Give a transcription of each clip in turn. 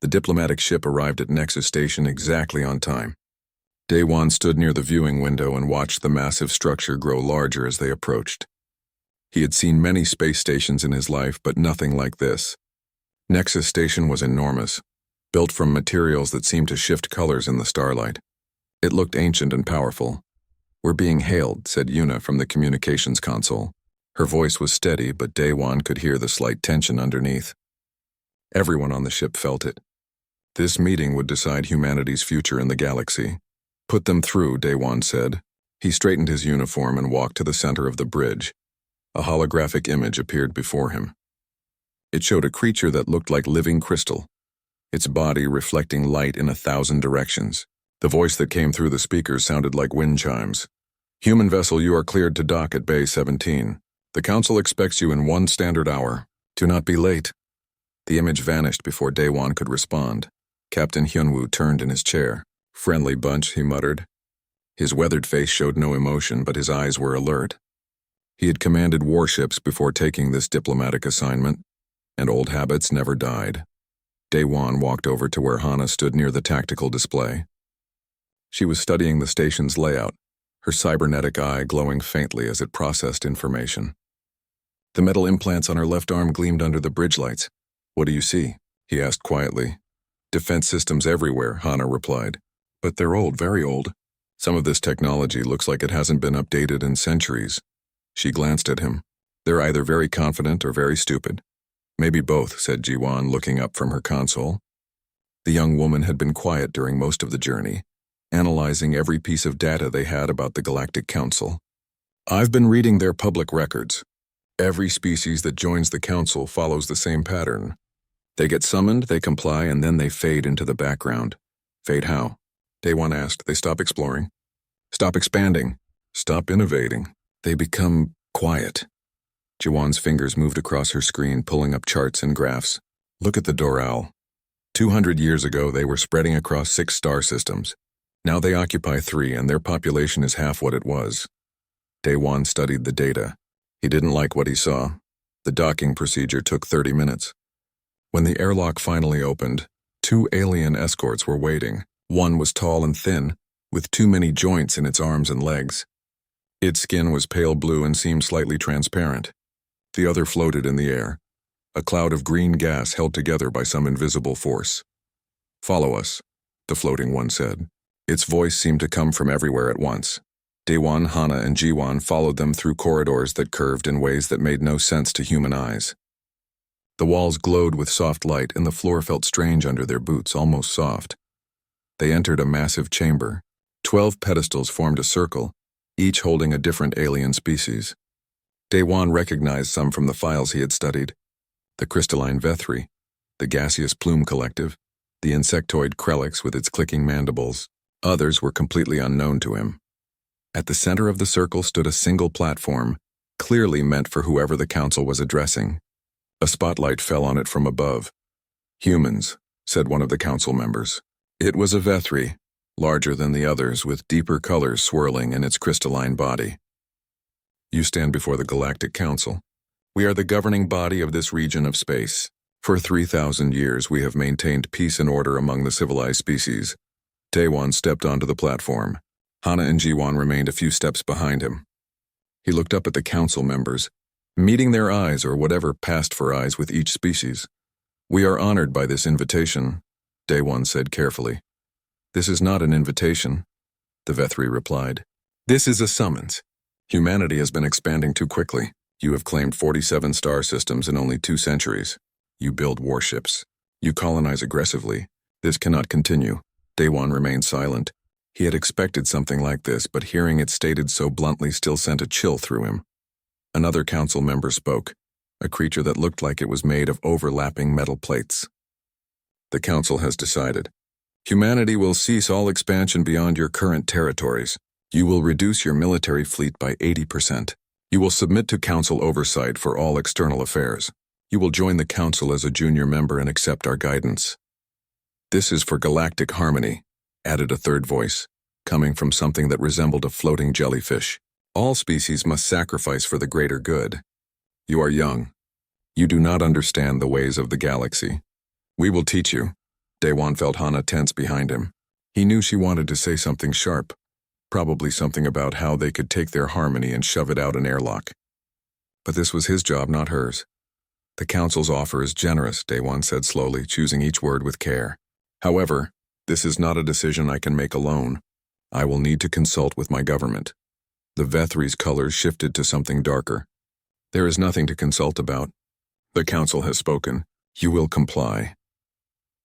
The diplomatic ship arrived at Nexus Station exactly on time. Daewon stood near the viewing window and watched the massive structure grow larger as they approached. He had seen many space stations in his life, but nothing like this. Nexus Station was enormous, built from materials that seemed to shift colors in the starlight. It looked ancient and powerful. "We're being hailed," said Yuna from the communications console. Her voice was steady, but Daewon could hear the slight tension underneath. Everyone on the ship felt it. This meeting would decide humanity's future in the galaxy. "Put them through," Daewon said. He straightened his uniform and walked to the center of the bridge. A holographic image appeared before him. It showed a creature that looked like living crystal, its body reflecting light in 1,000 directions. The voice that came through the speakers sounded like wind chimes. "Human vessel, you are cleared to dock at Bay 17. The Council expects you in 1 standard hour. Do not be late." The image vanished before Daewon could respond. Captain Hyunwoo turned in his chair. "Friendly bunch," he muttered. His weathered face showed no emotion, but his eyes were alert. He had commanded warships before taking this diplomatic assignment, and old habits never died. Daewon walked over to where Hana stood near the tactical display. She was studying the station's layout, her cybernetic eye glowing faintly as it processed information. The metal implants on her left arm gleamed under the bridge lights. "What do you see?" he asked quietly. "Defense systems everywhere," Hana replied. "But they're old, very old. Some of this technology looks like it hasn't been updated in centuries." She glanced at him. "They're either very confident or very stupid." "Maybe both," said Jiwon, looking up from her console. The young woman had been quiet during most of the journey, analyzing every piece of data they had about the Galactic Council. "I've been reading their public records. Every species that joins the Council follows the same pattern. They get summoned, they comply, and then they fade into the background." "Fade how?" Daewon asked. "They stop exploring. Stop expanding. Stop innovating. They become quiet." Jiwon's fingers moved across her screen, pulling up charts and graphs. "Look at the Doral. 200 years ago, they were spreading across 6 star systems. Now they occupy 3, and their population is half what it was." Daewon studied the data. He didn't like what he saw. The docking procedure took 30 minutes. When the airlock finally opened, 2 alien escorts were waiting. One was tall and thin, with too many joints in its arms and legs. Its skin was pale blue and seemed slightly transparent. The other floated in the air, a cloud of green gas held together by some invisible force. "Follow us," the floating one said. Its voice seemed to come from everywhere at once. Daewon, Hana, and Jiwon followed them through corridors that curved in ways that made no sense to human eyes. The walls glowed with soft light, and the floor felt strange under their boots, almost soft. They entered a massive chamber. 12 pedestals formed a circle, each holding a different alien species. Daewon recognized some from the files he had studied: the crystalline Vethri, the gaseous plume collective, the insectoid Krelix with its clicking mandibles. Others were completely unknown to him. At the center of the circle stood a single platform, clearly meant for whoever the Council was addressing. A spotlight fell on it from above. "Humans," said one of the Council members. It was a Vethri, larger than the others, with deeper colors swirling in its crystalline body. "You stand before the Galactic Council. We are the governing body of this region of space. For 3,000 years we have maintained peace and order among the civilized species." Daewon stepped onto the platform. Hana and Jiwon remained a few steps behind him. He looked up at the Council members, meeting their eyes or whatever passed for eyes with each species. "We are honored by this invitation," Daewon said carefully. "This is not an invitation," the Vethri replied. "This is a summons. Humanity has been expanding too quickly. You have claimed 47 star systems in only 2 centuries. You build warships. You colonize aggressively. This cannot continue." Daewon remained silent. He had expected something like this, but hearing it stated so bluntly still sent a chill through him. Another Council member spoke, a creature that looked like it was made of overlapping metal plates. "The Council has decided. Humanity will cease all expansion beyond your current territories. You will reduce your military fleet by 80%. You will submit to Council oversight for all external affairs. You will join the Council as a junior member and accept our guidance." "This is for galactic harmony," added a third voice, coming from something that resembled a floating jellyfish. "All species must sacrifice for the greater good. You are young. You do not understand the ways of the galaxy. We will teach you. Daewon felt Hana tense behind him. He knew she wanted to say something sharp, probably something about how they could take their harmony and shove it out an airlock. But this was his job, not hers. The council's offer is generous, Daewon said slowly, choosing each word with care. However, this is not a decision I can make alone. I will need to consult with my government. The Vethry's colors shifted to something darker. There is nothing to consult about. The council has spoken. You will comply.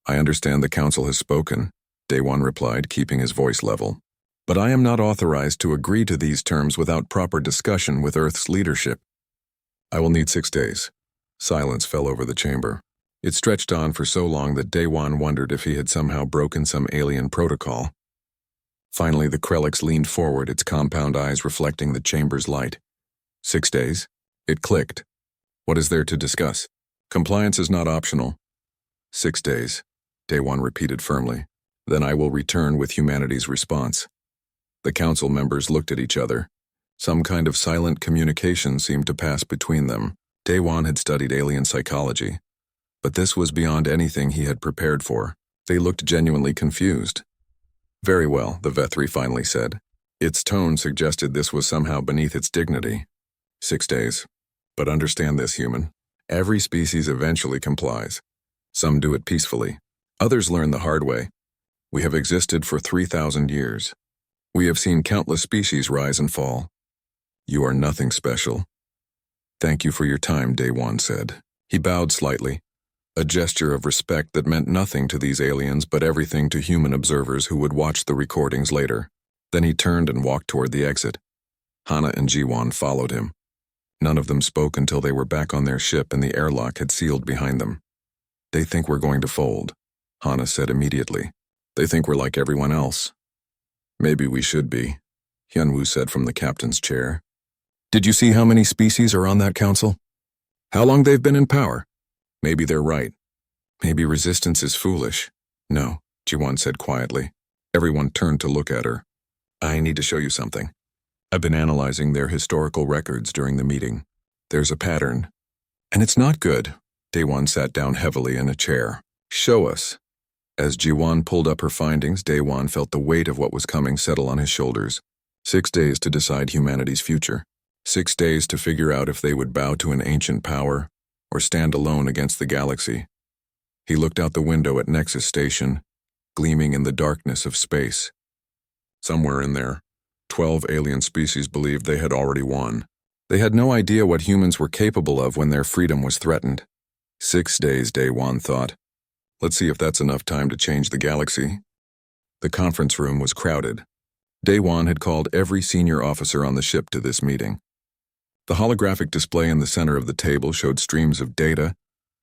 I understand the council has spoken, Daewon replied, keeping his voice level. But I am not authorized to agree to these terms without proper discussion with Earth's leadership. I will need 6 days. Silence fell over the chamber. It stretched on for so long that Daewon wondered if he had somehow broken some alien protocol. Finally, the Krellix leaned forward, its compound eyes reflecting the chamber's light. 6 days? It clicked. What is there to discuss? Compliance is not optional. 6 days, Daewon repeated firmly. Then I will return with humanity's response. The council members looked at each other. Some kind of silent communication seemed to pass between them. Daewon had studied alien psychology, but this was beyond anything he had prepared for. They looked genuinely confused. Very well, the Vethry finally said. Its tone suggested this was somehow beneath its dignity. 6 days. But understand this, human. Every species eventually complies. Some do it peacefully. Others learn the hard way. We have existed for 3,000 years. We have seen countless species rise and fall. You are nothing special. Thank you for your time, Daewon said. He bowed slightly, a gesture of respect that meant nothing to these aliens but everything to human observers who would watch the recordings later. Then he turned and walked toward the exit. Hana and Jiwon followed him. None of them spoke until they were back on their ship and the airlock had sealed behind them. They think we're going to fold, Hana said immediately. They think we're like everyone else. Maybe we should be, Hyunwoo said from the captain's chair. Did you see how many species are on that council? How long they've been in power? Maybe they're right. Maybe resistance is foolish. No, Jiwon said quietly. Everyone turned to look at her. I need to show you something. I've been analyzing their historical records during the meeting. There's a pattern. And it's not good. Daewon sat down heavily in a chair. Show us. As Jiwon pulled up her findings, Daewon felt the weight of what was coming settle on his shoulders. 6 days to decide humanity's future. 6 days to figure out if they would bow to an ancient power or stand alone against the galaxy. He looked out the window at Nexus Station, gleaming in the darkness of space. Somewhere in there, 12 alien species believed they had already won. They had no idea what humans were capable of when their freedom was threatened. 6 days, Daewon thought. Let's see if that's enough time to change the galaxy. The conference room was crowded. Daewon had called every senior officer on the ship to this meeting. The holographic display in the center of the table showed streams of data,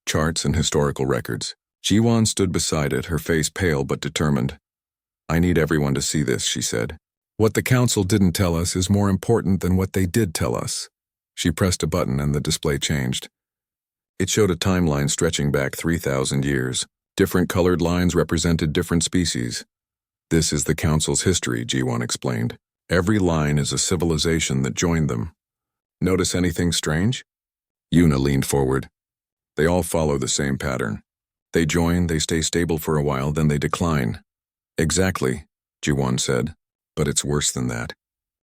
charts, and historical records. Jiwon stood beside it, her face pale but determined. I need everyone to see this, she said. What the council didn't tell us is more important than what they did tell us. She pressed a button and the display changed. It showed a timeline stretching back 3,000 years. Different colored lines represented different species. This is the council's history, Jiwon explained. Every line is a civilization that joined them. Notice anything strange? Yuna leaned forward. They all follow the same pattern. They join, they stay stable for a while, then they decline. Exactly, Jiwon said. But it's worse than that.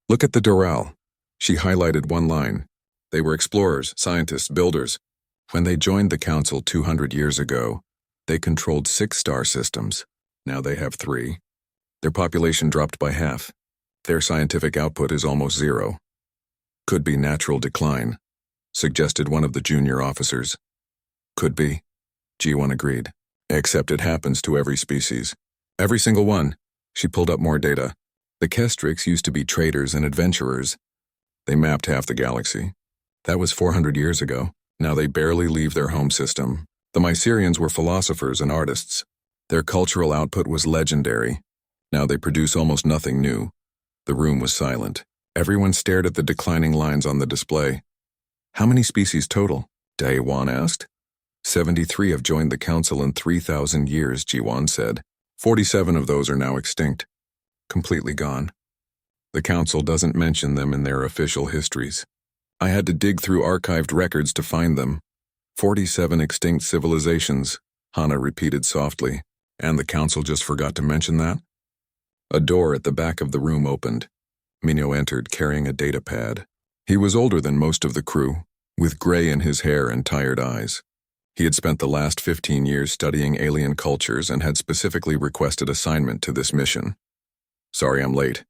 Look at the Doral. She highlighted one line. They were explorers, scientists, builders. When they joined the council 200 years ago, they controlled 6 star systems. Now they have 3. Their population dropped by half. Their scientific output is almost 0. Could be natural decline, suggested one of the junior officers. Could be, Jiwon agreed. Except it happens to every species. Every single one. She pulled up more data. The Kestrix used to be traders and adventurers. They mapped half the galaxy. That was 400 years ago. Now they barely leave their home system. The Mycerians were philosophers and artists. Their cultural output was legendary. Now they produce almost nothing new. The room was silent. Everyone stared at the declining lines on the display. How many species total? Daewon asked. 73 have joined the council in 3,000 years, Jiwon said. 47 of those are now extinct. Completely gone. The council doesn't mention them in their official histories. I had to dig through archived records to find them. 47 extinct civilizations, Hana repeated softly. And the council just forgot to mention that? A door at the back of the room opened. Minho entered carrying a data pad. He was older than most of the crew, with gray in his hair and tired eyes. He had spent the last 15 years studying alien cultures and had specifically requested assignment to this mission. "Sorry I'm late,"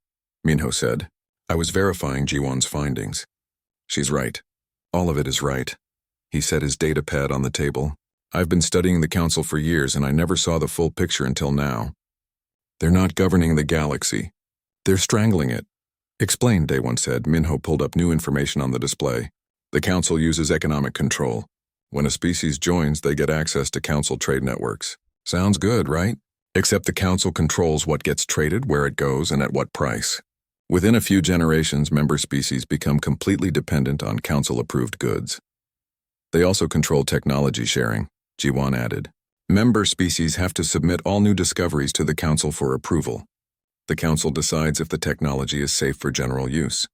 Minho said. "I was verifying Jiwon's findings." "She's right. All of it is right." He set his data pad on the table. "I've been studying the council for years and I never saw the full picture until now. They're not governing the galaxy. They're strangling it." "Explain," Daewon said. Minho pulled up new information on the display. "The council uses economic control. When a species joins, they get access to council trade networks." "Sounds good, right? Except the council controls what gets traded, where it goes, and at what price. Within a few generations, member species become completely dependent on council-approved goods. They also control technology sharing," Jiwon added. "Member species have to submit all new discoveries to the council for approval. The council decides if the technology is safe for general use.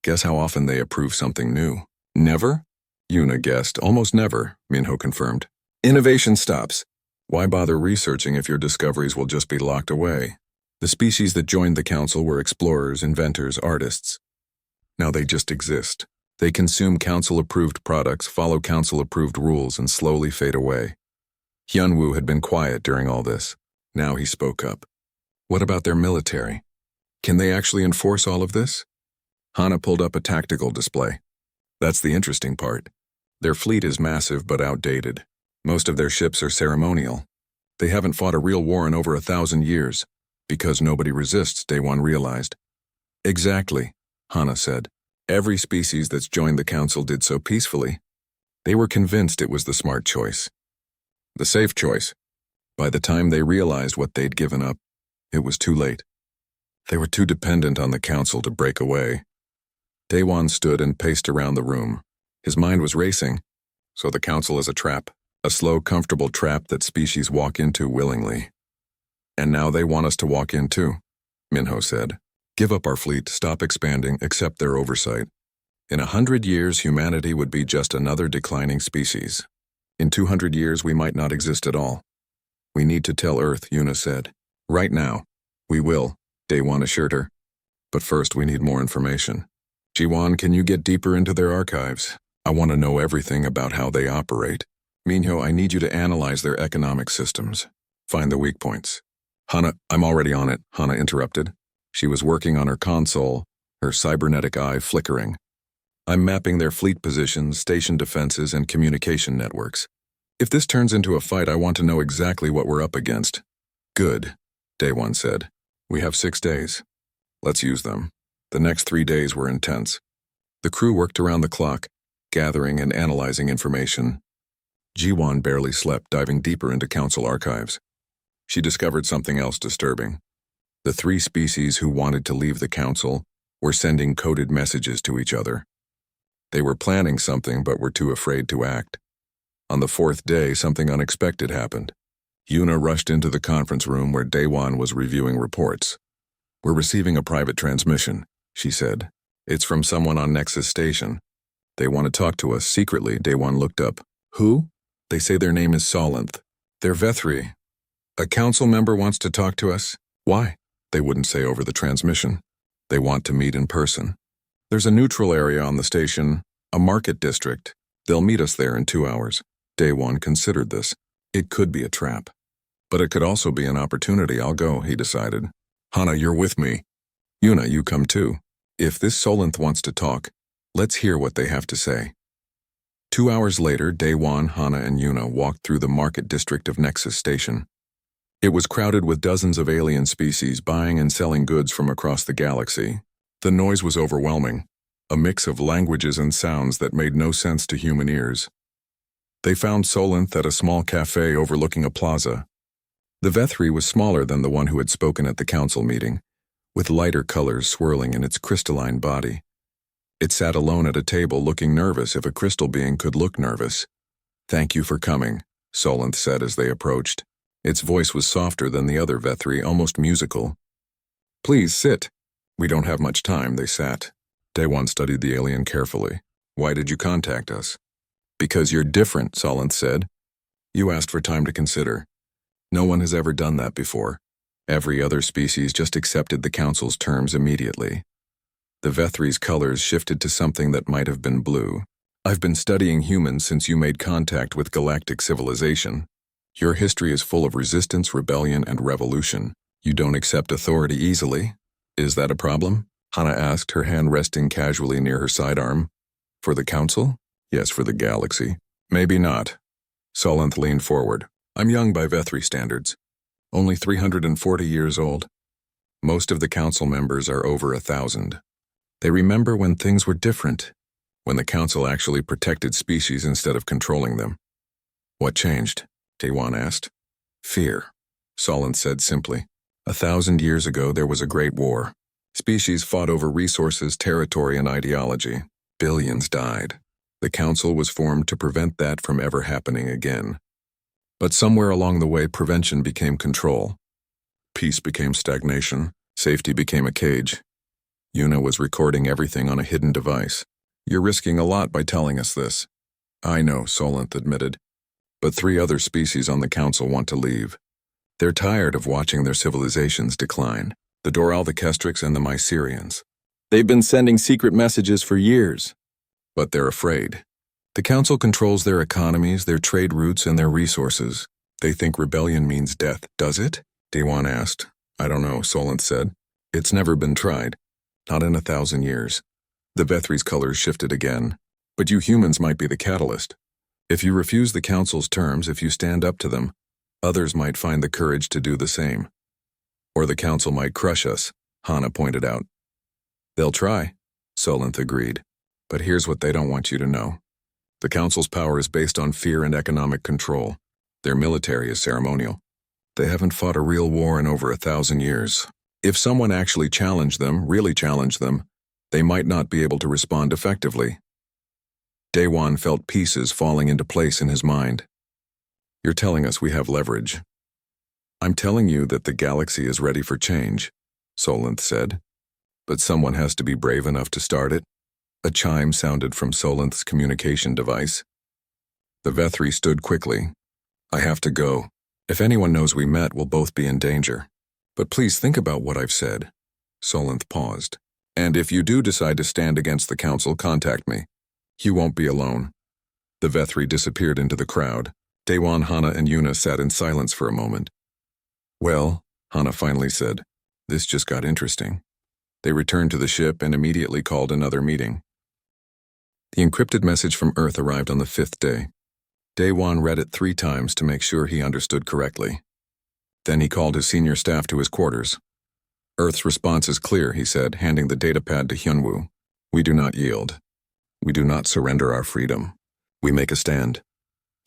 Guess how often they approve something new?" "Never?" Yuna guessed. "Almost never," Minho confirmed. "Innovation stops. Why bother researching if your discoveries will just be locked away?" The species that joined the council were explorers, inventors, artists. Now they just exist. They consume council-approved products, follow council-approved rules, and slowly fade away. Hyunwoo had been quiet during all this. Now he spoke up. "What about their military? Can they actually enforce all of this?" Hana pulled up a tactical display. "That's the interesting part. Their fleet is massive but outdated. Most of their ships are ceremonial. They haven't fought a real war in over 1,000 years. Because nobody resists," Daewon realized. "Exactly," Hana said. "Every species that's joined the council did so peacefully. They were convinced it was the smart choice. The safe choice. By the time they realized what they'd given up, it was too late. They were too dependent on the council to break away." Daewon stood and paced around the room. His mind was racing. So the council is a trap. A slow, comfortable trap that species walk into willingly. "And now they want us to walk in too," Minho said. "Give up our fleet, stop expanding, accept their oversight. In 100 years, humanity would be just another declining species. In 200 years, we might not exist at all. We need to tell Earth," Yuna said. "Right now." "We will," Daewon assured her. "But first, we need more information. Jiwon, can you get deeper into their archives? I want to know everything about how they operate. Minho, I need you to analyze their economic systems. Find the weak points." "Hana, I'm already on it," Hana interrupted. She was working on her console, her cybernetic eye flickering. "I'm mapping their fleet positions, station defenses, and communication networks. If this turns into a fight, I want to know exactly what we're up against." "Good," Daewon said. "We have 6 days. Let's use them." The next 3 days were intense. The crew worked around the clock, gathering and analyzing information. Jiwon barely slept, diving deeper into council archives. She discovered something else disturbing. The 3 species who wanted to leave the council were sending coded messages to each other. They were planning something but were too afraid to act. On the 4th day, something unexpected happened. Yuna rushed into the conference room where Daewon was reviewing reports. "We're receiving a private transmission," she said. "It's from someone on Nexus Station. They want to talk to us secretly." Daewon looked up. "Who?" "They say their name is Solinth. They're Vethri. A council member wants to talk to us." "Why?" "They wouldn't say over the transmission. They want to meet in person. There's a neutral area on the station, a market district. They'll meet us there in 2 hours." Daewon considered this. It could be a trap. But it could also be an opportunity. "I'll go," he decided. "Hana, you're with me. Yuna, you come too. If this Solinth wants to talk, let's hear what they have to say." 2 hours later, Daewon, Hana, and Yuna walked through the market district of Nexus Station. It was crowded with dozens of alien species buying and selling goods from across the galaxy. The noise was overwhelming, a mix of languages and sounds that made no sense to human ears. They found Solinth at a small cafe overlooking a plaza. The Vethri was smaller than the one who had spoken at the council meeting, with lighter colors swirling in its crystalline body. It sat alone at a table looking nervous, if a crystal being could look nervous. "Thank you for coming," Solinth said as they approached. Its voice was softer than the other Vethri, almost musical. "Please sit." "We don't have much time." They sat. Daewon studied the alien carefully. "Why did you contact us?" "Because you're different," Solinth said. "You asked for time to consider. No one has ever done that before. Every other species just accepted the Council's terms immediately. The Vethry's colors shifted to something that might have been blue. I've been studying humans since you made contact with galactic civilization. Your history is full of resistance, rebellion, and revolution. You don't accept authority easily. Is that a problem? Hana asked, her hand resting casually near her sidearm. For the Council? Yes, for the galaxy. Maybe not. Solenth leaned forward. I'm young by Vethry standards. Only 340 years old. Most of the Council members are over 1,000. They remember when things were different, when the Council actually protected species instead of controlling them. What changed? Daewon asked. Fear, Solenth said simply. 1,000 years ago there was a great war. Species fought over resources, territory, and ideology. Billions died. The Council was formed to prevent that from ever happening again. But somewhere along the way, prevention became control. Peace became stagnation. Safety became a cage. Yuna was recording everything on a hidden device. You're risking a lot by telling us this. I know, Solenth admitted. But 3 other species on the Council want to leave. They're tired of watching their civilizations decline. The Doral, the Kestrix, and the Mycerians. They've been sending secret messages for years. But they're afraid. The Council controls their economies, their trade routes, and their resources. They think rebellion means death, does it? Daewon asked. I don't know, Solenth said. It's never been tried. Not in 1,000 years. The Vethry's colors shifted again. But you humans might be the catalyst. If you refuse the Council's terms, if you stand up to them, others might find the courage to do the same. Or the Council might crush us, Hana pointed out. They'll try, Solenth agreed. But here's what they don't want you to know. The Council's power is based on fear and economic control. Their military is ceremonial. They haven't fought a real war in over 1,000 years. If someone actually challenged them, really challenged them, they might not be able to respond effectively. Daewon felt pieces falling into place in his mind. You're telling us we have leverage. I'm telling you that the galaxy is ready for change, Solenth said. But someone has to be brave enough to start it. A chime sounded from Solenth's communication device. The Vethry stood quickly. I have to go. If anyone knows we met, we'll both be in danger. But please think about what I've said. Solenth paused. And if you do decide to stand against the Council, contact me. You won't be alone. The Vethry disappeared into the crowd. Daewon, Hana, and Yuna sat in silence for a moment. Well, Hana finally said, this just got interesting. They returned to the ship and immediately called another meeting. The encrypted message from Earth arrived on the 5th day. Daewon read it 3 times to make sure he understood correctly. Then he called his senior staff to his quarters. Earth's response is clear, he said, handing the datapad to Hyunwoo. We do not yield. We do not surrender our freedom. We make a stand.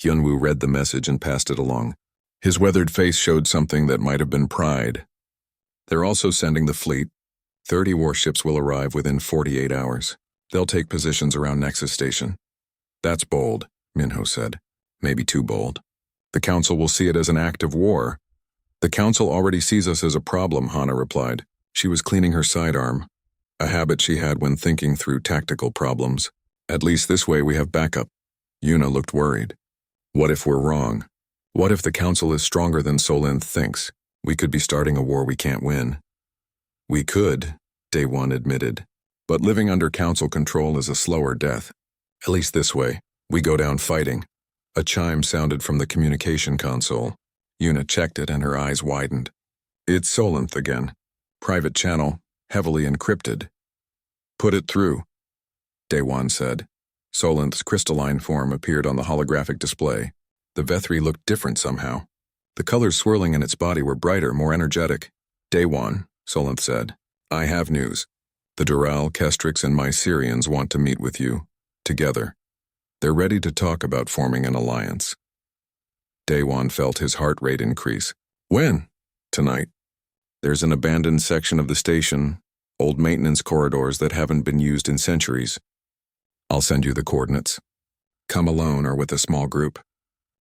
Hyunwoo read the message and passed it along. His weathered face showed something that might have been pride. They're also sending the fleet. 30 warships will arrive within 48 hours. They'll take positions around Nexus Station. That's bold, Minho said. Maybe too bold. The Council will see it as an act of war. The Council already sees us as a problem, Hana replied. She was cleaning her sidearm, a habit she had when thinking through tactical problems. At least this way we have backup. Yuna looked worried. What if we're wrong? What if the Council is stronger than Solenth thinks? We could be starting a war we can't win. We could, Daewon admitted. But living under Council control is a slower death. At least this way, we go down fighting. A chime sounded from the communication console. Yuna checked it and her eyes widened. It's Solenth again. Private channel, heavily encrypted. Put it through, Daewon said. Solenth's crystalline form appeared on the holographic display. The Vethry looked different somehow. The colors swirling in its body were brighter, more energetic. Daewon, Solenth said. I have news. The Doral, Kestrix, and Mycerians want to meet with you, together. They're ready to talk about forming an alliance. Daewon felt his heart rate increase. When? Tonight. There's an abandoned section of the station, old maintenance corridors that haven't been used in centuries. I'll send you the coordinates. Come alone or with a small group.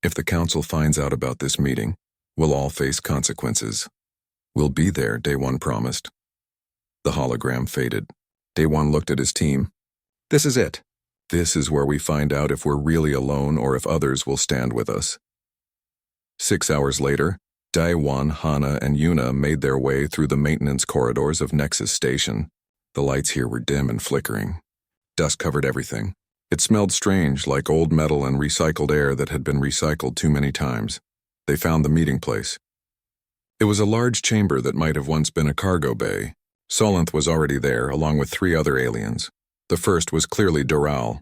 If the Council finds out about this meeting, we'll all face consequences. We'll be there, Daewon promised. The hologram faded. Daewon looked at his team. This is it. This is where we find out if we're really alone or if others will stand with us. 6 hours later, Daewon, Hana, and Yuna made their way through the maintenance corridors of Nexus Station. The lights here were dim and flickering. Dust covered everything. It smelled strange, like old metal and recycled air that had been recycled too many times. They found the meeting place. It was a large chamber that might have once been a cargo bay. Solenth was already there, along with 3 other aliens. The first was clearly Doral.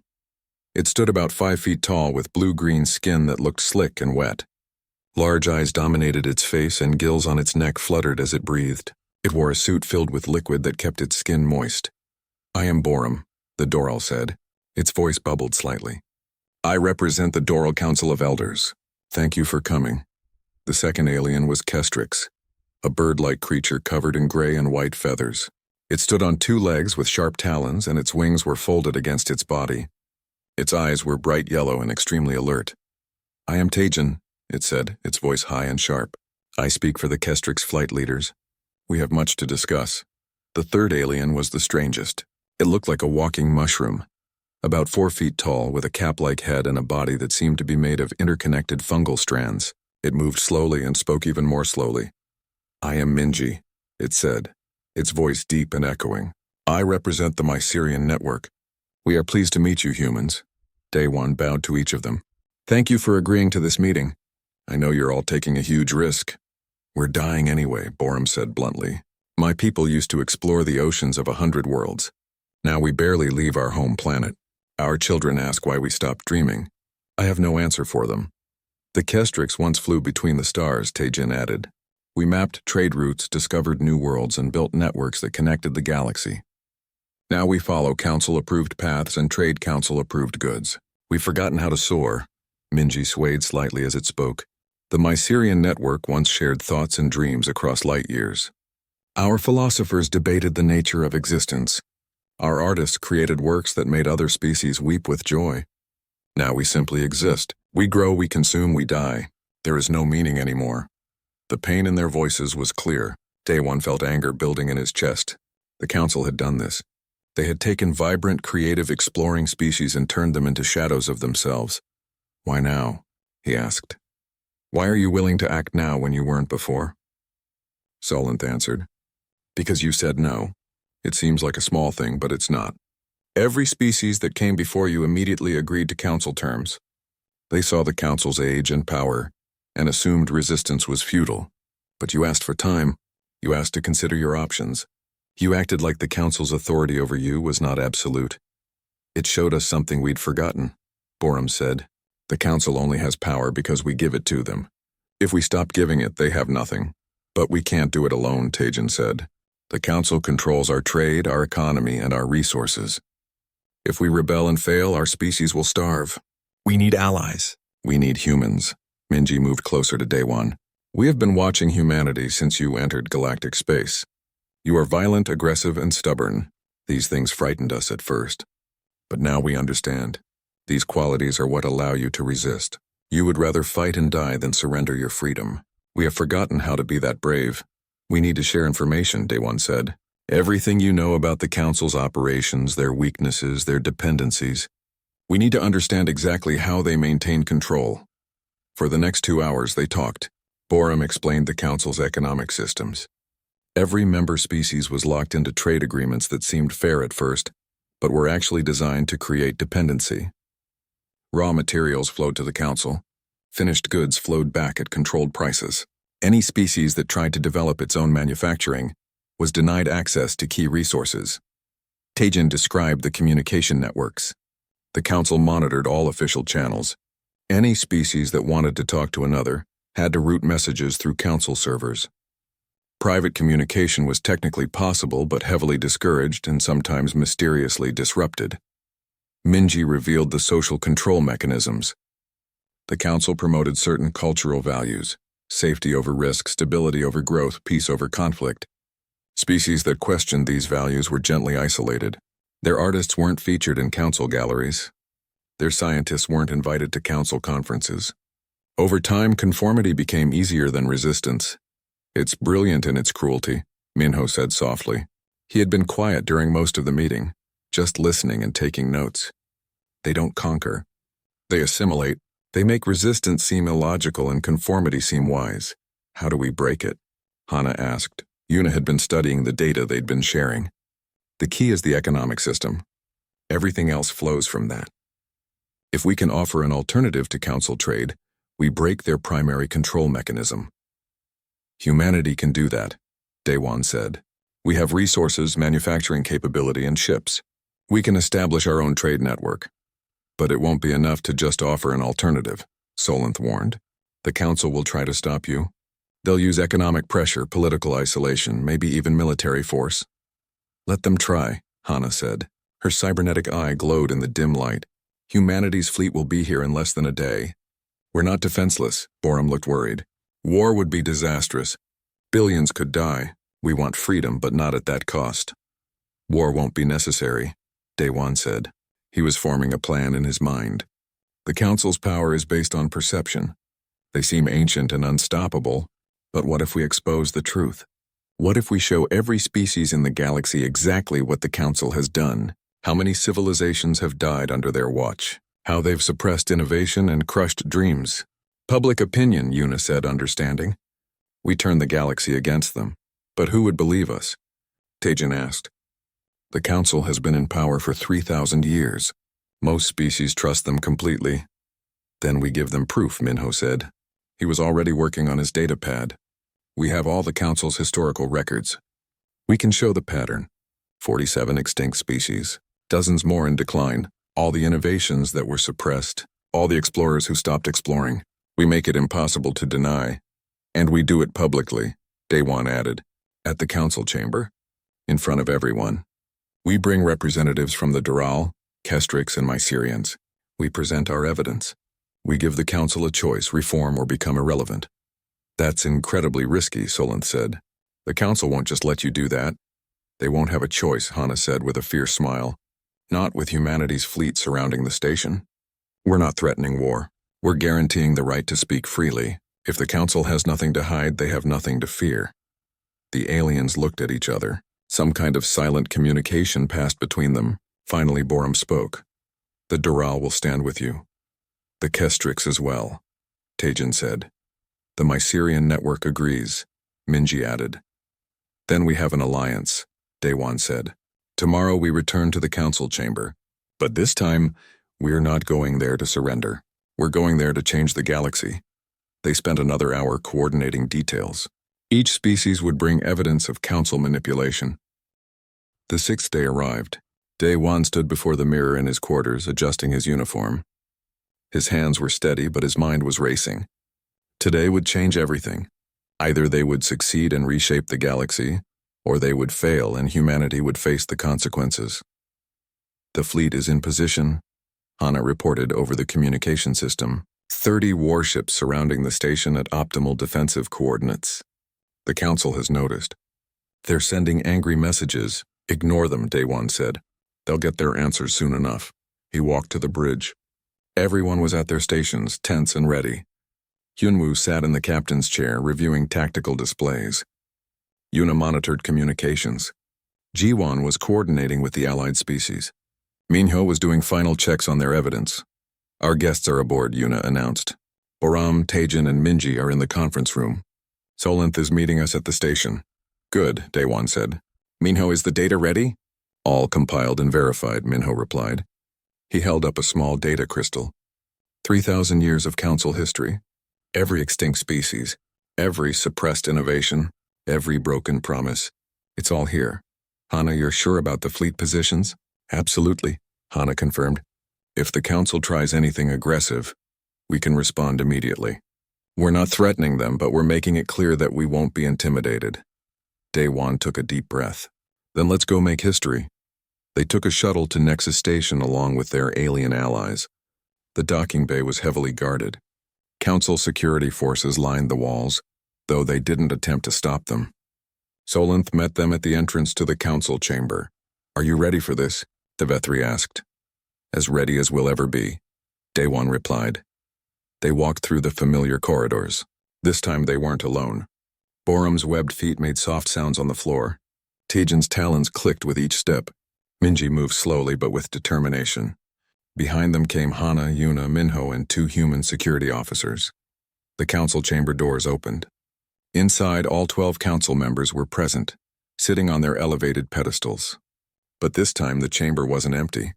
It stood about 5 feet tall with blue-green skin that looked slick and wet. Large eyes dominated its face and gills on its neck fluttered as it breathed. It wore a suit filled with liquid that kept its skin moist. "I am Borum," the Doral said. Its voice bubbled slightly. "I represent the Doral Council of Elders. Thank you for coming." The second alien was Kestrix, a bird-like creature covered in gray and white feathers. It stood on 2 legs with sharp talons, and its wings were folded against its body. Its eyes were bright yellow and extremely alert. "I am Tajin," it said, its voice high and sharp. "I speak for the Kestrix flight leaders. We have much to discuss." The third alien was the strangest. It looked like a walking mushroom, about 4 feet tall, with a cap-like head and a body that seemed to be made of interconnected fungal strands. It moved slowly and spoke even more slowly. "I am Minji," it said, its voice deep and echoing. "I represent the Mycerian network. We are pleased to meet you, humans." Daewon bowed to each of them. "Thank you for agreeing to this meeting. I know you're all taking a huge risk." "We're dying anyway," Borum said bluntly. "My people used to explore the oceans of 100 worlds. Now we barely leave our home planet. Our children ask why we stopped dreaming. I have no answer for them." "The Kestrix once flew between the stars," Tajin added. "We mapped trade routes, discovered new worlds, and built networks that connected the galaxy. Now we follow Council-approved paths and trade Council-approved goods. We've forgotten how to soar." Minji swayed slightly as it spoke. "The Mycerian network once shared thoughts and dreams across light years. Our philosophers debated the nature of existence. Our artists created works that made other species weep with joy. Now we simply exist. We grow, we consume, we die. There is no meaning anymore." The pain in their voices was clear. Daewon felt anger building in his chest. The Council had done this. They had taken vibrant, creative, exploring species and turned them into shadows of themselves. "Why now?" he asked. "Why are you willing to act now when you weren't before?" Solenth answered. "Because you said no. It seems like a small thing, but it's not. Every species that came before you immediately agreed to Council terms. They saw the Council's age and power, and assumed resistance was futile. But you asked for time. You asked to consider your options. You acted like the Council's authority over you was not absolute. It showed us something we'd forgotten," Borum said. "The Council only has power because we give it to them. If we stop giving it, they have nothing. But we can't do it alone," Tajin said. "The Council controls our trade, our economy, and our resources. If we rebel and fail, our species will starve. We need allies. We need humans." Minji moved closer to Daewon. "We have been watching humanity since you entered galactic space. You are violent, aggressive, and stubborn. These things frightened us at first. But now we understand. These qualities are what allow you to resist. You would rather fight and die than surrender your freedom. We have forgotten how to be that brave. We need to share information," Daewon said. "Everything you know about the Council's operations, their weaknesses, their dependencies. We need to understand exactly how they maintain control." For the next 2 hours they talked. Borum explained the Council's economic systems. Every member species was locked into trade agreements that seemed fair at first, but were actually designed to create dependency. Raw materials flowed to the Council. Finished goods flowed back at controlled prices. Any species that tried to develop its own manufacturing was denied access to key resources. Tajin described the communication networks. The Council monitored all official channels. Any species that wanted to talk to another had to route messages through Council servers. Private communication was technically possible but heavily discouraged and sometimes mysteriously disrupted. Minji revealed the social control mechanisms. The Council promoted certain cultural values: safety over risk, stability over growth, peace over conflict. Species that questioned these values were gently isolated. Their artists weren't featured in Council galleries. Their scientists weren't invited to Council conferences. Over time, conformity became easier than resistance. "It's brilliant in its cruelty," Minho said softly. He had been quiet during most of the meeting, just listening and taking notes. "They don't conquer. They assimilate. They make resistance seem illogical and conformity seem wise. How do we break it? Hana asked. Yuna had been studying the data they'd been sharing. The key is the economic system. Everything else flows from that. If we can offer an alternative to council trade, we break their primary control mechanism. Humanity can do that, Daewon said. We have resources, manufacturing capability, and ships. We can establish our own trade network. But it won't be enough to just offer an alternative, Solenth warned. The council will try to stop you. They'll use economic pressure, political isolation, maybe even military force. Let them try, Hana said. Her cybernetic eye glowed in the dim light. Humanity's fleet will be here in less than a day. We're not defenseless, Borum looked worried. War would be disastrous. Billions could die. We want freedom, but not at that cost. War won't be necessary, Daewon said. He was forming a plan in his mind. The Council's power is based on perception. They seem ancient and unstoppable, but what if we expose the truth? What if we show every species in the galaxy exactly what the Council has done? How many civilizations have died under their watch? How they've suppressed innovation and crushed dreams? Public opinion, Yuna said, understanding. We turn the galaxy against them. But who would believe us? Teijin asked. The Council has been in power for 3,000 years. Most species trust them completely. Then we give them proof, Minho said. He was already working on his data pad. We have all the Council's historical records. We can show the pattern. 47 extinct species, dozens more in decline, all the innovations that were suppressed, all the explorers who stopped exploring. We make it impossible to deny. And we do it publicly, Daewon added. At the council chamber, in front of everyone. We bring representatives from the Dural, Kestrix, and Mycerians. We present our evidence. We give the council a choice, reform or become irrelevant. That's incredibly risky, Solenth said. The council won't just let you do that. They won't have a choice, Hana said with a fierce smile. Not with humanity's fleet surrounding the station. We're not threatening war. We're guaranteeing the right to speak freely. If the council has nothing to hide, they have nothing to fear. The aliens looked at each other. Some kind of silent communication passed between them. Finally, Borum spoke. The Dural will stand with you. The Kestrix as well, Teijin said. The Mycerian network agrees, Minji added. Then we have an alliance, Daewon said. Tomorrow we return to the council chamber. But this time, we're not going there to surrender. We're going there to change the galaxy. They spent another hour coordinating details. Each species would bring evidence of council manipulation. The sixth day arrived. Daewon stood before the mirror in his quarters, adjusting his uniform. His hands were steady, but his mind was racing. Today would change everything. Either they would succeed and reshape the galaxy, or they would fail and humanity would face the consequences. The fleet is in position, Hana reported over the communication system. 30 warships surrounding the station at optimal defensive coordinates. The council has noticed. They're sending angry messages. Ignore them, Daewon said. They'll get their answers soon enough. He walked to the bridge. Everyone was at their stations, tense and ready. Hyunwoo sat in the captain's chair, reviewing tactical displays. Yuna monitored communications. Jiwon was coordinating with the allied species. Minho was doing final checks on their evidence. Our guests are aboard, Yuna announced. Boram, Teijin, and Minji are in the conference room. Solenth is meeting us at the station. Good, Daewon said. Minho, is the data ready? All compiled and verified, Minho replied. He held up a small data crystal. 3,000 years of council history. Every extinct species. Every suppressed innovation. Every broken promise. It's all here. Hana, you're sure about the fleet positions? Absolutely, Hana confirmed. If the council tries anything aggressive, we can respond immediately. We're not threatening them, but we're making it clear that we won't be intimidated. Daewon took a deep breath. Then let's go make history. They took a shuttle to Nexus Station along with their alien allies. The docking bay was heavily guarded. Council security forces lined the walls, though they didn't attempt to stop them. Solenth met them at the entrance to the council chamber. Are you ready for this? Devethri asked. As ready as we'll ever be, Daewon replied. They walked through the familiar corridors. This time they weren't alone. Borum's webbed feet made soft sounds on the floor. Teijin's talons clicked with each step. Minji moved slowly but with determination. Behind them came Hana, Yuna, Minho, and 2 human security officers. The council chamber doors opened. Inside, all 12 council members were present, sitting on their elevated pedestals. But this time the chamber wasn't empty.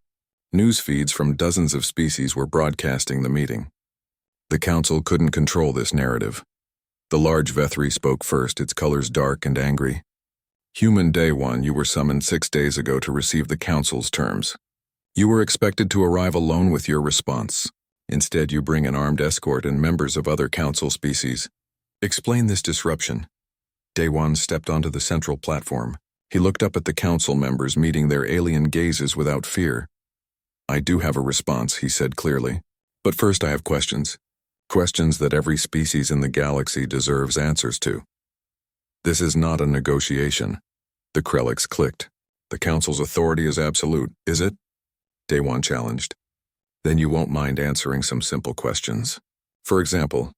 News feeds from dozens of species were broadcasting the meeting. The council couldn't control this narrative. The large Vethri spoke first, its colors dark and angry. Human Day 1, you were summoned 6 days ago to receive the council's terms. You were expected to arrive alone with your response. Instead, you bring an armed escort and members of other council species. Explain this disruption. Day 1 stepped onto the central platform. He looked up at the council members, meeting their alien gazes without fear. I do have a response, he said clearly. But first I have questions. Questions that every species in the galaxy deserves answers to. This is not a negotiation. The Krellix clicked. The council's authority is absolute, is it? Day 1 challenged. Then you won't mind answering some simple questions. For example,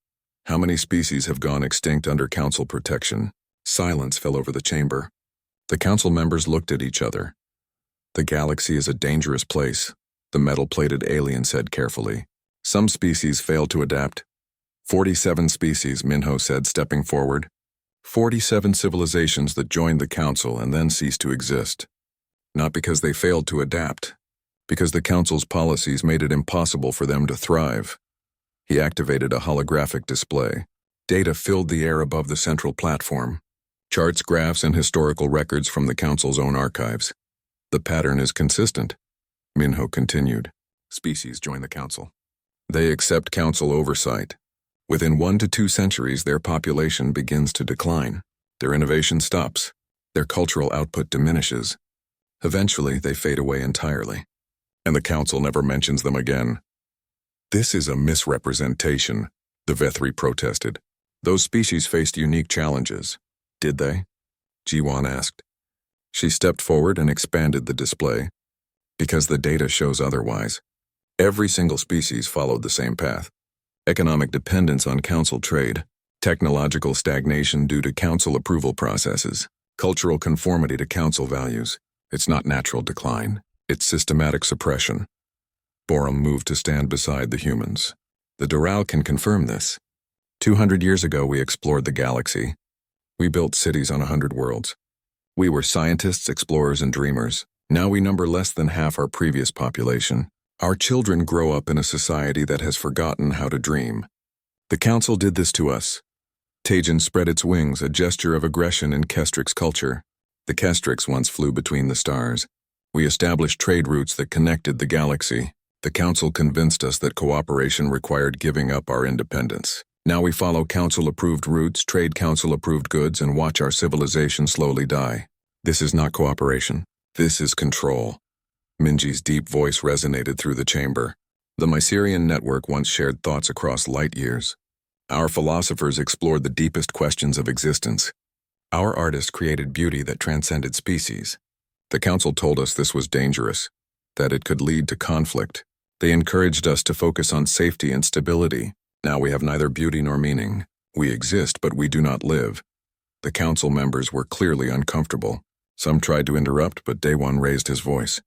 how many species have gone extinct under council protection? Silence fell over the chamber. The council members looked at each other. The galaxy is a dangerous place, the metal-plated alien said carefully. Some species failed to adapt. 47 species, Minho said, stepping forward. 47 civilizations that joined the council and then ceased to exist. Not because they failed to adapt, because the council's policies made it impossible for them to thrive. He activated a holographic display. Data filled the air above the central platform. Charts, graphs, and historical records from the council's own archives. The pattern is consistent. Minho continued. Species join the council. They accept council oversight. Within 1 to 2 centuries, their population begins to decline. Their innovation stops. Their cultural output diminishes. Eventually, they fade away entirely. And the council never mentions them again. This is a misrepresentation, the Vethri protested. Those species faced unique challenges. Did they? Jiwan asked. She stepped forward and expanded the display. Because the data shows otherwise. Every single species followed the same path. Economic dependence on council trade, technological stagnation due to council approval processes, cultural conformity to council values. It's not natural decline, it's systematic suppression. Borum moved to stand beside the humans. The Doral can confirm this. 200 years ago we explored the galaxy. We built cities on 100 worlds. We were scientists, explorers, and dreamers. Now we number less than half our previous population. Our children grow up in a society that has forgotten how to dream. The council did this to us. Tajin spread its wings, a gesture of aggression in Kestrix culture. The Kestrix once flew between the stars. We established trade routes that connected the galaxy. The council convinced us that cooperation required giving up our independence. Now we follow council-approved routes, trade council-approved goods, and watch our civilization slowly die. This is not cooperation. This is control. Minji's deep voice resonated through the chamber. The Mycerian network once shared thoughts across light years. Our philosophers explored the deepest questions of existence. Our artists created beauty that transcended species. The council told us this was dangerous, that it could lead to conflict. They encouraged us to focus on safety and stability. Now we have neither beauty nor meaning. We exist, but we do not live. The council members were clearly uncomfortable. Some tried to interrupt, but Day 1 raised his voice.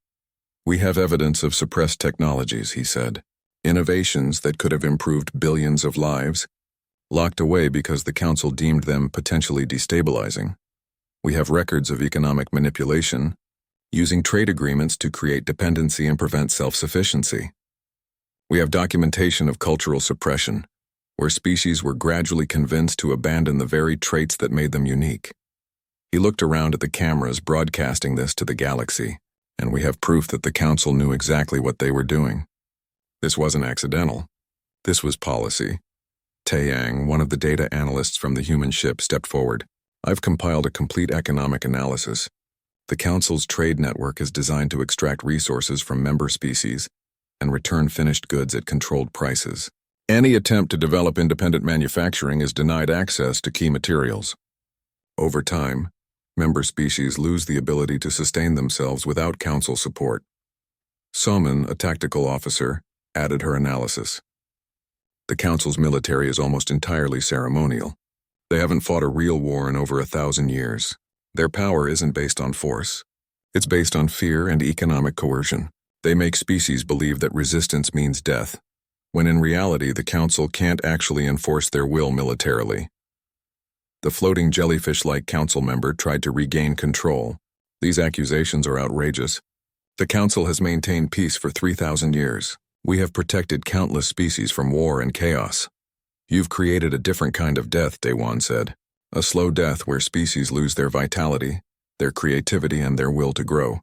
We have evidence of suppressed technologies, he said. Innovations that could have improved billions of lives, locked away because the council deemed them potentially destabilizing. We have records of economic manipulation, using trade agreements to create dependency and prevent self-sufficiency. We have documentation of cultural suppression, where species were gradually convinced to abandon the very traits that made them unique. He looked around at the cameras broadcasting this to the galaxy, and we have proof that the council knew exactly what they were doing. This wasn't accidental. This was policy. Taeyang, one of the data analysts from the human ship, stepped forward. I've compiled a complete economic analysis. The council's trade network is designed to extract resources from member species and return finished goods at controlled prices. Any attempt to develop independent manufacturing is denied access to key materials. Over time, member species lose the ability to sustain themselves without council support. Soman, a tactical officer, added her analysis. The council's military is almost entirely ceremonial. They haven't fought a real war in over 1,000 years. Their power isn't based on force. It's based on fear and economic coercion. They make species believe that resistance means death, when in reality the council can't actually enforce their will militarily. The floating jellyfish-like council member tried to regain control. These accusations are outrageous. The council has maintained peace for 3,000 years. We have protected countless species from war and chaos. You've created a different kind of death, Daewon said. A slow death where species lose their vitality, their creativity, and their will to grow.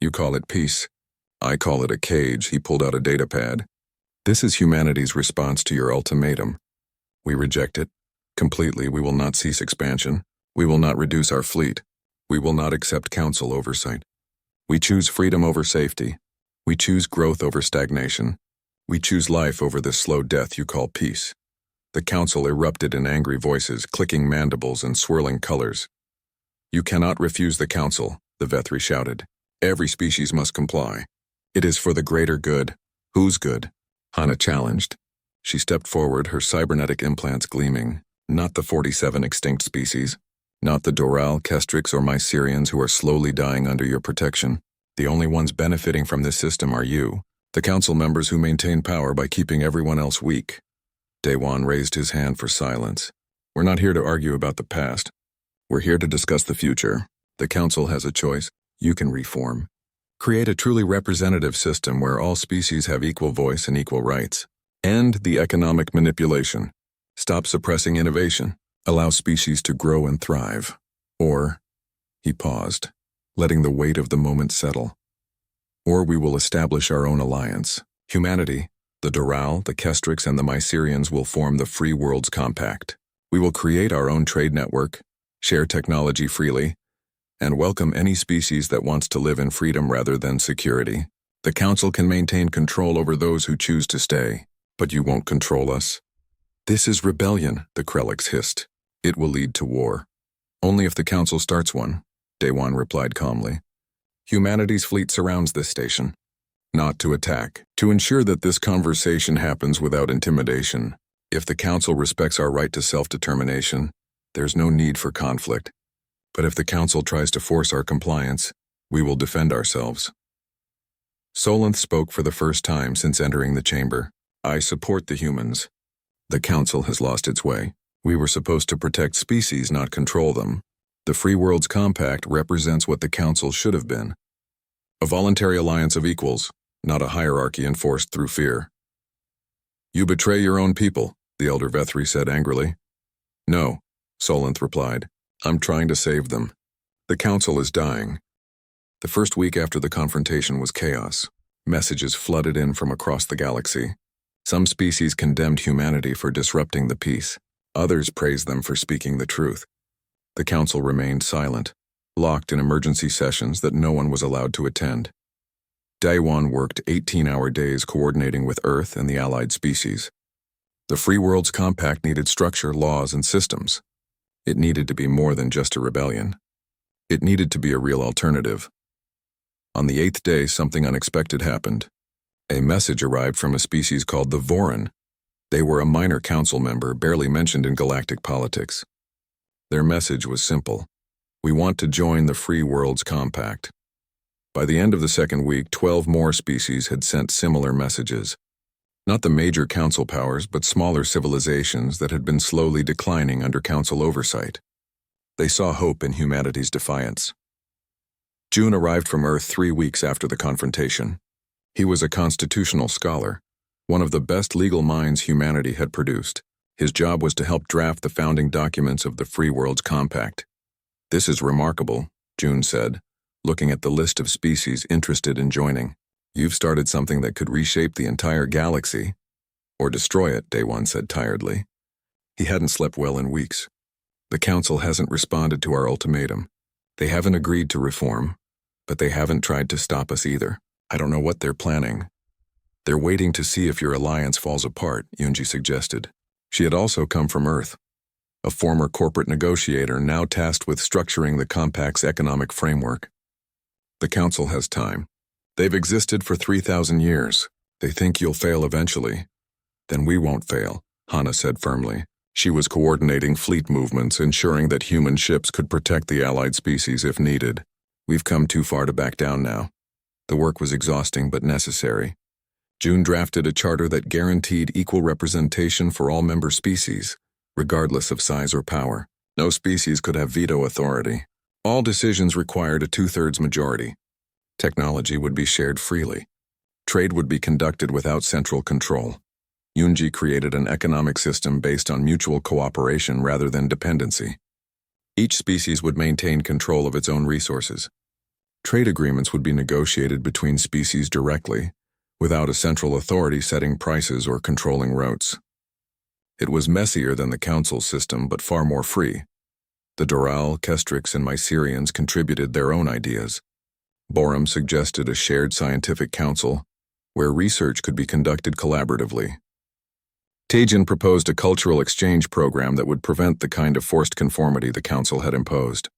You call it peace. I call it a cage. He pulled out a datapad. This is humanity's response to your ultimatum. We reject it. Completely, we will not cease expansion. We will not reduce our fleet. We will not accept council oversight. We choose freedom over safety. We choose growth over stagnation. We choose life over this slow death you call peace. The council erupted in angry voices, clicking mandibles and swirling colors. You cannot refuse the council, the Vethri shouted. Every species must comply. It is for the greater good. Whose good? Hana challenged. She stepped forward, her cybernetic implants gleaming. Not the 47 extinct species. Not the Doral, Kestrix, or Mycerians who are slowly dying under your protection. The only ones benefiting from this system are you, the council members who maintain power by keeping everyone else weak. Daewon raised his hand for silence. We're not here to argue about the past. We're here to discuss the future. The council has a choice. You can reform. Create a truly representative system where all species have equal voice and equal rights. End the economic manipulation. Stop suppressing innovation. Allow species to grow and thrive. Or, he paused, letting the weight of the moment settle. Or we will establish our own alliance. Humanity, the Doral, the Kestrix, and the Mycerians will form the Free Worlds Compact. We will create our own trade network, share technology freely, and welcome any species that wants to live in freedom rather than security. The Council can maintain control over those who choose to stay, but you won't control us. This is rebellion, the Krellix hissed. It will lead to war. Only if the Council starts one, Daewon replied calmly. Humanity's fleet surrounds this station. Not to attack, to ensure that this conversation happens without intimidation. If the Council respects our right to self-determination, there's no need for conflict. But if the Council tries to force our compliance, we will defend ourselves. Solanth spoke for the first time since entering the chamber. I support the humans. The Council has lost its way. We were supposed to protect species, not control them. The Free Worlds Compact represents what the Council should have been. A voluntary alliance of equals, not a hierarchy enforced through fear. You betray your own people, the Elder Vethri said angrily. No, Solanth replied. I'm trying to save them. The Council is dying. The first week after the confrontation was chaos. Messages flooded in from across the galaxy. Some species condemned humanity for disrupting the peace. Others praised them for speaking the truth. The Council remained silent, locked in emergency sessions that no one was allowed to attend. Daewon worked 18-hour days coordinating with Earth and the allied species. The Free Worlds Compact needed structure, laws, and systems. It needed to be more than just a rebellion. It needed to be a real alternative. On the 8th day, something unexpected happened. A message arrived from a species called the Vorin. They were a minor council member, barely mentioned in galactic politics. Their message was simple. We want to join the Free Worlds Compact. By the end of the second week, 12 more species had sent similar messages. Not the major council powers, but smaller civilizations that had been slowly declining under council oversight. They saw hope in humanity's defiance. June arrived from Earth 3 weeks after the confrontation. He was a constitutional scholar, one of the best legal minds humanity had produced. His job was to help draft the founding documents of the Free Worlds Compact. This is remarkable, June said, looking at the list of species interested in joining. You've started something that could reshape the entire galaxy. Or destroy it, Daewon said tiredly. He hadn't slept well in weeks. The Council hasn't responded to our ultimatum. They haven't agreed to reform, but they haven't tried to stop us either. I don't know what they're planning. They're waiting to see if your alliance falls apart, Yunji suggested. She had also come from Earth, a former corporate negotiator now tasked with structuring the Compact's economic framework. The Council has time. They've existed for 3,000 years. They think you'll fail eventually. Then we won't fail, Hana said firmly. She was coordinating fleet movements, ensuring that human ships could protect the allied species if needed. We've come too far to back down now. The work was exhausting but necessary. June drafted a charter that guaranteed equal representation for all member species, regardless of size or power. No species could have veto authority. All decisions required a two-thirds majority. Technology would be shared freely. Trade would be conducted without central control. Yunji created an economic system based on mutual cooperation rather than dependency. Each species would maintain control of its own resources. Trade agreements would be negotiated between species directly, without a central authority setting prices or controlling routes. It was messier than the Council system, but far more free. The Doral, Kestrix, and Mycerians contributed their own ideas. Borum suggested a shared scientific council, where research could be conducted collaboratively. Tajin proposed a cultural exchange program that would prevent the kind of forced conformity the Council had imposed.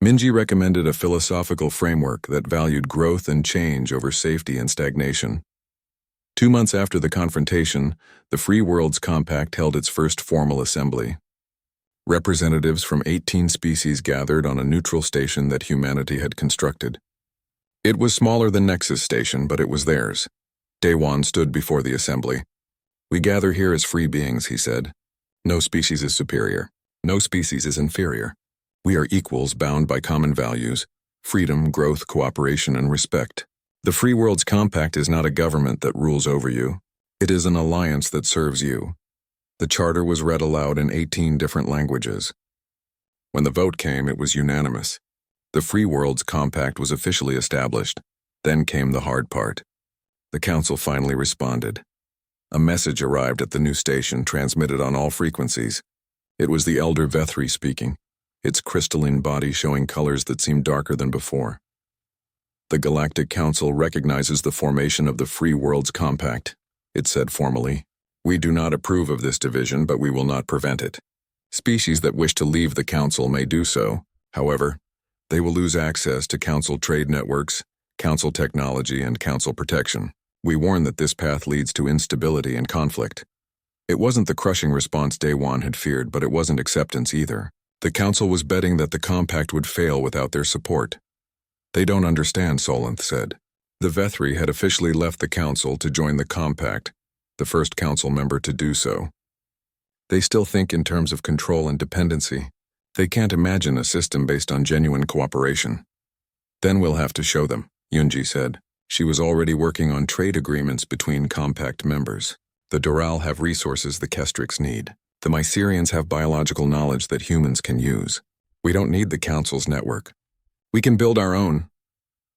Minji recommended a philosophical framework that valued growth and change over safety and stagnation. 2 months after the confrontation, the Free Worlds Compact held its first formal assembly. Representatives from 18 species gathered on a neutral station that humanity had constructed. It was smaller than Nexus Station, but it was theirs. Daewon stood before the assembly. "We gather here as free beings," he said. "No species is superior. No species is inferior. We are equals bound by common values: freedom, growth, cooperation, and respect. The Free Worlds Compact is not a government that rules over you. It is an alliance that serves you." The charter was read aloud in 18 different languages. When the vote came, it was unanimous. The Free Worlds Compact was officially established. Then came the hard part. The Council finally responded. A message arrived at the new station, transmitted on all frequencies. It was the Elder Vethri speaking, its crystalline body showing colors that seemed darker than before. "The Galactic Council recognizes the formation of the Free Worlds Compact," it said formally. "We do not approve of this division, but we will not prevent it. Species that wish to leave the Council may do so. However, they will lose access to Council trade networks, Council technology, and Council protection. We warn that this path leads to instability and conflict." It wasn't the crushing response Daewon had feared, but it wasn't acceptance either. The Council was betting that the Compact would fail without their support. "They don't understand," Solanth said. The Vethri had officially left the Council to join the Compact, the first Council member to do so. "They still think in terms of control and dependency. They can't imagine a system based on genuine cooperation." "Then we'll have to show them," Yunji said. She was already working on trade agreements between Compact members. "The Doral have resources the Kestrix need. The Mycerians have biological knowledge that humans can use. We don't need the Council's network. We can build our own."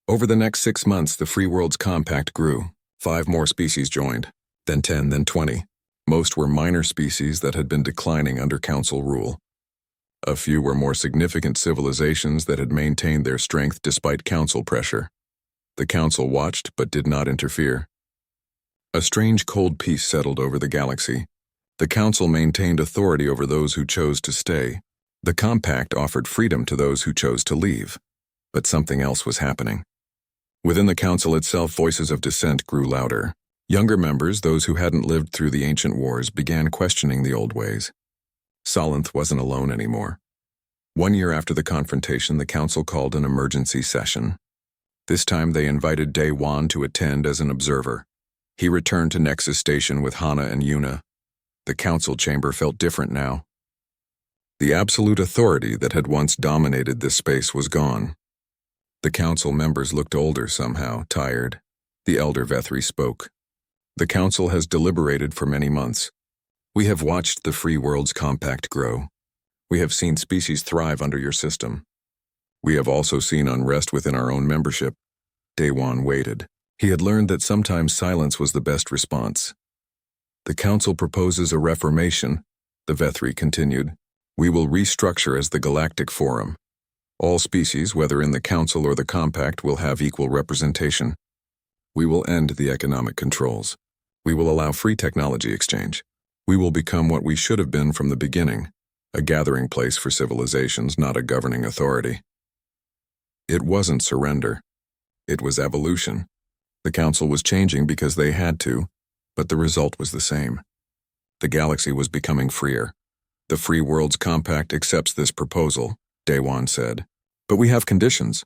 Over the next 6 months, the Free Worlds Compact grew. 5 more species joined, then 10, then 20. Most were minor species that had been declining under Council rule. A few were more significant civilizations that had maintained their strength despite Council pressure. The Council watched but did not interfere. A strange cold peace settled over the galaxy. The Council maintained authority over those who chose to stay. The Compact offered freedom to those who chose to leave. But something else was happening. Within the Council itself, voices of dissent grew louder. Younger members, those who hadn't lived through the ancient wars, began questioning the old ways. Solanth wasn't alone anymore. 1 year after the confrontation, the Council called an emergency session. This time they invited Daewon to attend as an observer. He returned to Nexus Station with Hana and Yuna. The Council chamber felt different now. The absolute authority that had once dominated this space was gone. The Council members looked older somehow, tired. The Elder Vethri spoke. "The Council has deliberated for many months. We have watched the Free Worlds Compact grow. We have seen species thrive under your system. We have also seen unrest within our own membership." Daewon waited. He had learned that sometimes silence was the best response. "The Council proposes a reformation," the Vethri continued. "We will restructure as the Galactic Forum. All species, whether in the Council or the Compact, will have equal representation. We will end the economic controls. We will allow free technology exchange. We will become what we should have been from the beginning, a gathering place for civilizations, not a governing authority." It wasn't surrender. It was evolution. The Council was changing because they had to, but the result was the same. The galaxy was becoming freer. "The Free Worlds Compact accepts this proposal," Daewon said. "But we have conditions.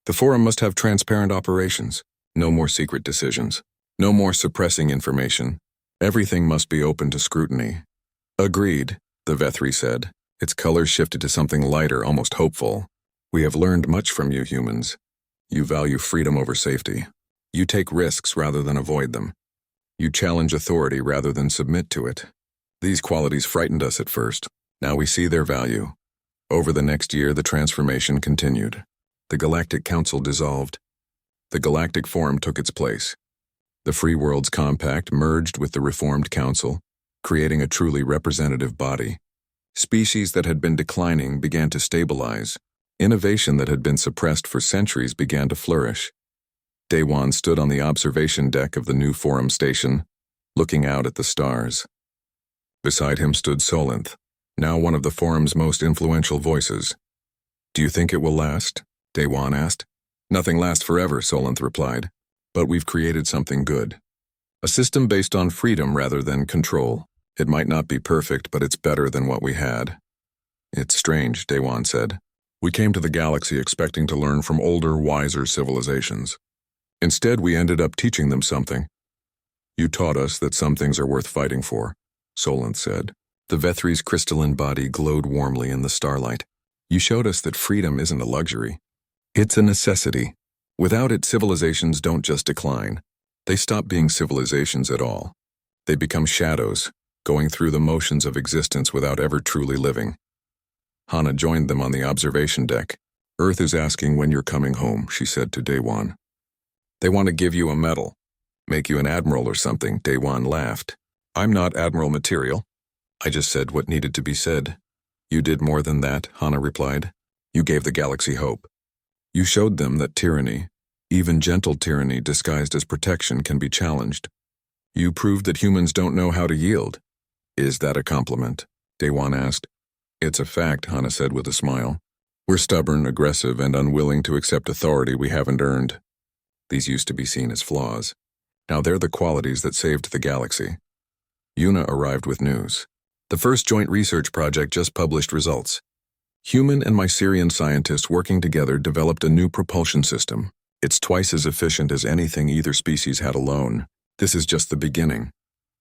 The Forum must have transparent operations. No more secret decisions. No more suppressing information. Everything must be open to scrutiny." "Agreed," the Vethri said. Its color shifted to something lighter, almost hopeful. We have learned much from you humans. You value freedom over safety. You take risks rather than avoid them. You challenge authority rather than submit to it. These qualities frightened us at first. Now we see their value. Over the next year, the transformation continued. The Galactic Council dissolved. The Galactic Forum took its place. The Free Worlds Compact merged with the Reformed Council, creating a truly representative body. Species that had been declining began to stabilize. Innovation that had been suppressed for centuries began to flourish. Daewon stood on the observation deck of the new Forum station, looking out at the stars. Beside him stood Solinth, now one of the Forum's most influential voices. "Do you think it will last?" Daewon asked. "Nothing lasts forever," Solinth replied. "But we've created something good. A system based on freedom rather than control. It might not be perfect, but it's better than what we had." "It's strange," Daewon said. "We came to the galaxy expecting to learn from older, wiser civilizations. Instead, we ended up teaching them something." "You taught us that some things are worth fighting for," Solinth said. The Vethri's crystalline body glowed warmly in the starlight. "You showed us that freedom isn't a luxury. It's a necessity. Without it, civilizations don't just decline. They stop being civilizations at all. They become shadows, going through the motions of existence without ever truly living." Hana joined them on the observation deck. "Earth is asking when you're coming home," she said to Daewon. "They want to give you a medal. Make you an admiral or something," Daewon laughed. "I'm not admiral material. I just said what needed to be said." "You did more than that," Hana replied. "You gave the galaxy hope. You showed them that tyranny, even gentle tyranny disguised as protection, can be challenged. You proved that humans don't know how to yield." "Is that a compliment?" Daewon asked. "It's a fact," Hana said with a smile. "We're stubborn, aggressive, and unwilling to accept authority we haven't earned. These used to be seen as flaws. Now they're the qualities that saved the galaxy." Yuna arrived with news. "The first joint research project just published results. Human and Mycerian scientists working together developed a new propulsion system. It's twice as efficient as anything either species had alone. This is just the beginning.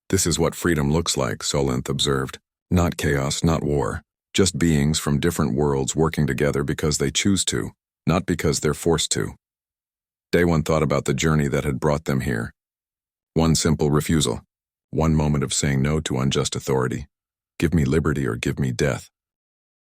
This is what freedom looks like," Solinth observed. "Not chaos, not war. Just beings from different worlds working together because they choose to, not because they're forced to." Daewon thought about the journey that had brought them here. One simple refusal. One moment of saying no to unjust authority. Give me liberty or give me death.